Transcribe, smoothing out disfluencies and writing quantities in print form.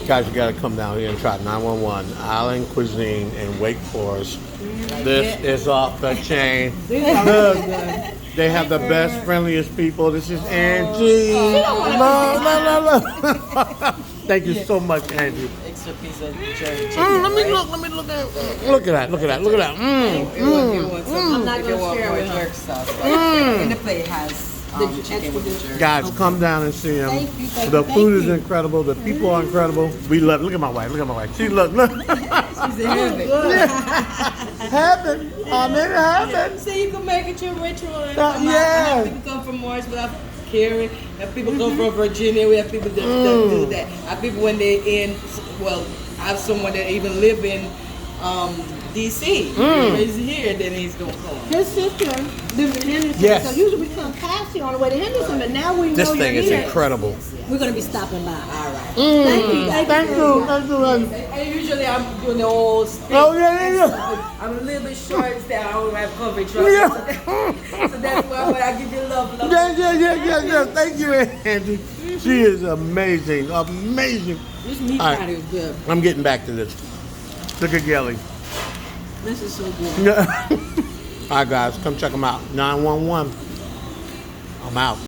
Guys, you gotta come down here and try 911 Island Cuisine in Wake Forest. This is off the chain. Look, they have the best, friendliest people. This is Angie. Look. Thank you so much, Angie. Extra piece of jerky chicken. Let me look. Look at that. I'm not going to share with jerk sauce. And the plate has chicken with the jerk. Guys, come down and see them. Thank you, The thank food is you. incredible. The people are incredible. We love. Look at my wife. She look. She's in heaven. Heaven. I'm in heaven. See, you can make it your ritual. And Yeah. I have people come from Morrisville, I have Cary, I have people come from Virginia, we have people that do that. I have people when they're in, well, I have someone that even live in D.C. He's here, then he's going to come. His sister lives in Henderson, Yes. so usually we come past here on the way to Henderson, but now we know This you're thing is here. incredible. We're going to be stopping by. All right. Thank you. Thank you. And usually I'm doing the whole stick. Oh, yeah. I'm a little bit short, so I don't have coverage. Yeah. So that's why when I give you love. Yeah. Thank you, Angie. She is amazing. This meat All right. patty is good. I'm getting back to this. Look at Gelly. This is so good. All right, guys, come check them out. 911. I'm out.